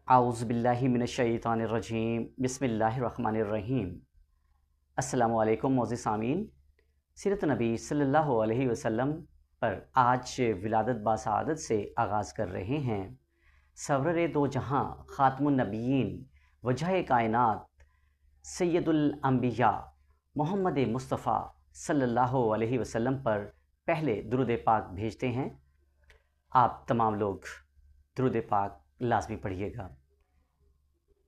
اعوذ باللہ من الشیطان الرجیم بسم اللہ الرحمن الرحیم۔ السلام علیکم معزز سامعین، سیرت نبی صلی اللہ علیہ وسلم پر آج ولادت باسعادت سے آغاز کر رہے ہیں۔ سرور دو جہاں، خاتم النبیین، وجہ کائنات، سید الانبیاء محمد مصطفیٰ صلی اللہ علیہ وسلم پر پہلے درود پاک بھیجتے ہیں۔ آپ تمام لوگ درود پاک لازمی پڑھیے گا۔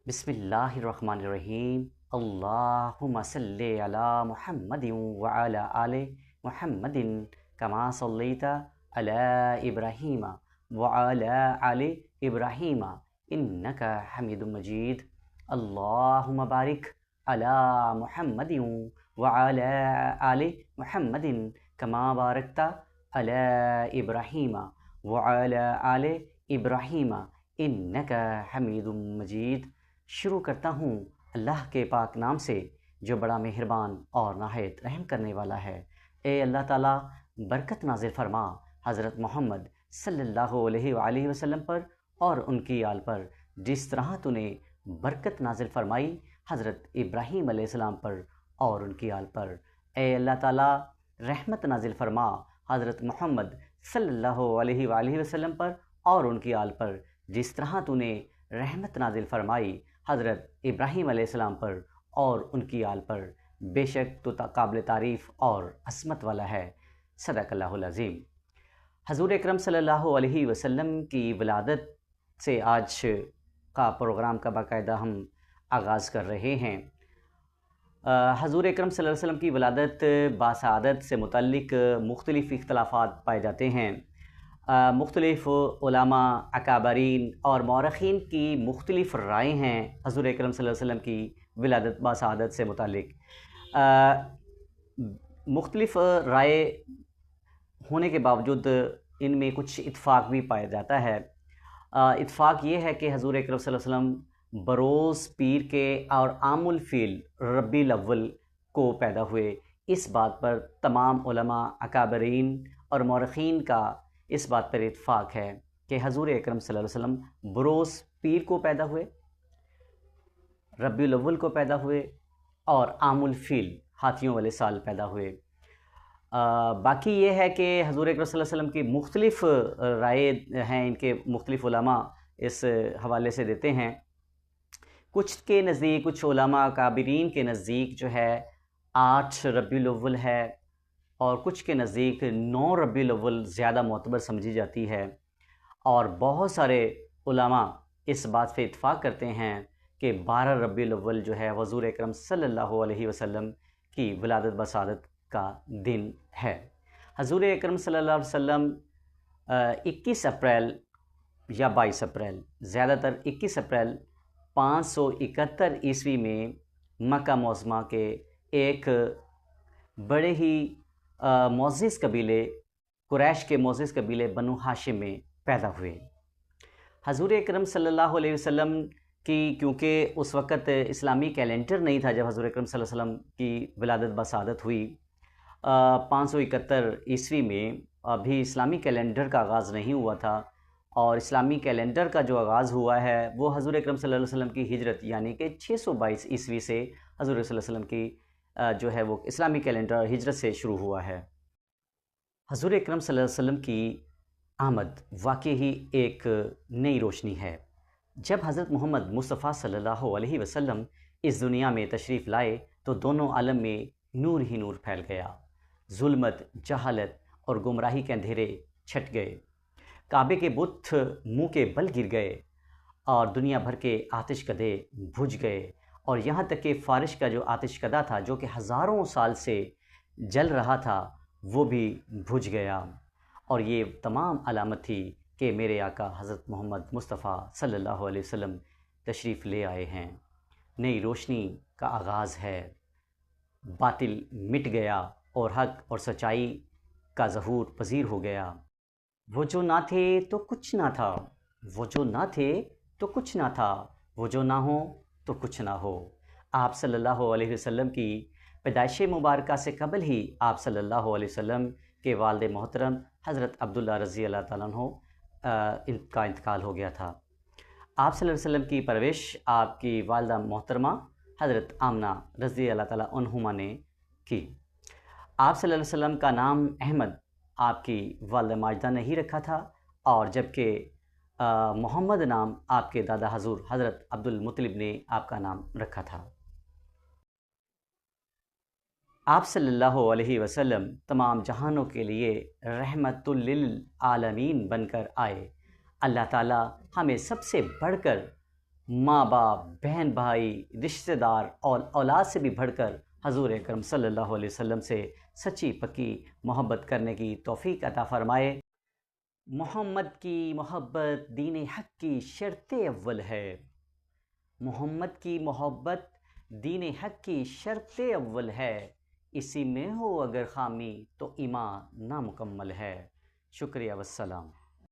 بسم اللہ الرحمن الرحیم۔ اللہم صلی علی محمد وعلی آل محمد کما صلیت علی ابراہیم وعلی آل ابراہیم انکا حمید مجید۔ اللہم بارک علی محمد وعلی آل محمد کما بارکت علی ابراہیم وعلی آل ابراہیم انکا حمید مجید۔ شروع کرتا ہوں اللہ کے پاک نام سے جو بڑا مہربان اور نہایت رحم کرنے والا ہے۔ اے اللہ تعالیٰ برکت نازل فرما حضرت محمد صلی اللہ علیہ وآلہ وسلم پر اور ان کی آل پر، جس طرح تو نے برکت نازل فرمائی حضرت ابراہیم علیہ السلام پر اور ان کی آل پر۔ اے اللہ تعالیٰ رحمت نازل فرما حضرت محمد صلی اللہ علیہ وآلہ وسلم پر اور ان کی آل پر، جس طرح تو نے رحمت نازل فرمائی حضرت ابراہیم علیہ السلام پر اور ان کی آل پر۔ بے شک تو قابل تعریف اور عظمت والا ہے۔ صدق اللہ العظیم۔ حضور اکرم صلی اللہ علیہ وسلم کی ولادت سے آج کا پروگرام کا باقاعدہ ہم آغاز کر رہے ہیں۔ حضور اکرم صلی اللہ علیہ وسلم کی ولادت باسعادت سے متعلق مختلف اختلافات پائے جاتے ہیں۔ مختلف علماء، اکابرین اور مورخین کی مختلف رائے ہیں حضور اکرم صلی اللہ علیہ وسلم کی ولادت باسعادت سے متعلق۔ مختلف رائے ہونے کے باوجود ان میں کچھ اتفاق بھی پایا جاتا ہے۔ اتفاق یہ ہے کہ حضور اکرم صلی اللہ علیہ وسلم بروز پیر کے اور عام الفیل ربیع الاول کو پیدا ہوئے۔ اس بات پر تمام علماء، اکابرین اور مورخین کا اس بات پر اتفاق ہے کہ حضور اکرم صلی اللہ علیہ وسلم بروز پیر کو پیدا ہوئے، ربیع الاول کو پیدا ہوئے اور عام الفیل ہاتھیوں والے سال پیدا ہوئے۔ باقی یہ ہے کہ حضور اکرم صلی اللہ علیہ وسلم کی مختلف رائے ہیں، ان کے مختلف علماء اس حوالے سے دیتے ہیں۔ کچھ کے نزدیک، کچھ علماء کابرین کے نزدیک جو ہے 8 ربیع الاول ہے، اور کچھ کے نزدیک 9 ربیع الاول زیادہ معتبر سمجھی جاتی ہے، اور بہت سارے علماء اس بات پہ اتفاق کرتے ہیں کہ 12 ربیع الاول جو ہے حضور اکرم صلی اللہ علیہ وسلم کی ولادت بسعادت کا دن ہے۔ حضور اکرم صلی اللہ علیہ وسلم 21 اپریل یا 22 اپریل، زیادہ تر 21 اپریل 571 عیسوی میں مکہ معظمہ کے ایک بڑے ہی معزز قبیلے، قریش کے معزز قبیلے بنو ہاشم میں پیدا ہوئے۔ حضور اکرم صلی اللہ علیہ وسلم کی کیونکہ اس وقت اسلامی کیلنڈر نہیں تھا جب حضور اکرم صلی اللہ علیہ وسلم کی ولادت بسعادت ہوئی، 571 عیسوی میں ابھی اسلامی کیلنڈر کا آغاز نہیں ہوا تھا، اور اسلامی کیلنڈر کا جو آغاز ہوا ہے وہ حضور اکرم صلی اللہ علیہ وسلم کی ہجرت یعنی کہ 622 عیسوی سے حضور صلی اللہ علیہ وسلم کی جو ہے وہ اسلامی کیلنڈر ہجرت سے شروع ہوا ہے۔ حضور اکرم صلی اللہ علیہ وسلم کی آمد واقعی ہی ایک نئی روشنی ہے۔ جب حضرت محمد مصطفیٰ صلی اللہ علیہ وسلم اس دنیا میں تشریف لائے تو دونوں عالم میں نور ہی نور پھیل گیا، ظلمت، جہالت اور گمراہی کے اندھیرے چھٹ گئے، کعبے کے بت منہ کے بل گر گئے، اور دنیا بھر کے آتش کدے بجھ گئے، اور یہاں تک کہ فارس کا جو آتش کدہ تھا جو کہ ہزاروں سال سے جل رہا تھا وہ بھی بجھ گیا۔ اور یہ تمام علامت تھی کہ میرے آقا حضرت محمد مصطفیٰ صلی اللہ علیہ وسلم تشریف لے آئے ہیں، نئی روشنی کا آغاز ہے، باطل مٹ گیا اور حق اور سچائی کا ظہور پذیر ہو گیا۔ وہ جو نہ تھے تو کچھ نہ تھا، وہ جو نہ تھے تو کچھ نہ تھا، وہ جو نہ ہو تو کچھ نہ ہو۔ آپ صلی اللہ علیہ وسلم کی پیدائش مبارکہ سے قبل ہی آپ صلی اللہ علیہ وسلم کے والد محترم حضرت عبداللہ رضی اللہ تعالیٰ عنہ ان کا انتقال ہو گیا تھا۔ آپ صلی اللہ علیہ وسلم کی پرورش آپ کی والدہ محترمہ حضرت آمنہ رضی اللہ تعالیٰ عنہما نے کی۔ آپ صلی اللہ علیہ وسلم کا نام احمد آپ کی والدہ ماجدہ نے ہی رکھا تھا، اور جبکہ محمد نام آپ کے دادا حضور حضرت عبد المطلب نے آپ کا نام رکھا تھا۔ آپ صلی اللہ علیہ وسلم تمام جہانوں کے لیے رحمت للعالمین بن کر آئے۔ اللہ تعالیٰ ہمیں سب سے بڑھ کر ماں باپ، بہن بھائی، رشتہ دار اور اولاد سے بھی بڑھ کر حضور اکرم صلی اللہ علیہ وسلم سے سچی پکی محبت کرنے کی توفیق عطا فرمائے۔ محمد کی محبت دین حق کی شرط اول ہے۔ محمد کی محبت دین حق کی شرط اول ہے، اسی میں ہو اگر خامی تو ایمان نامکمل ہے۔ شکریہ والسلام۔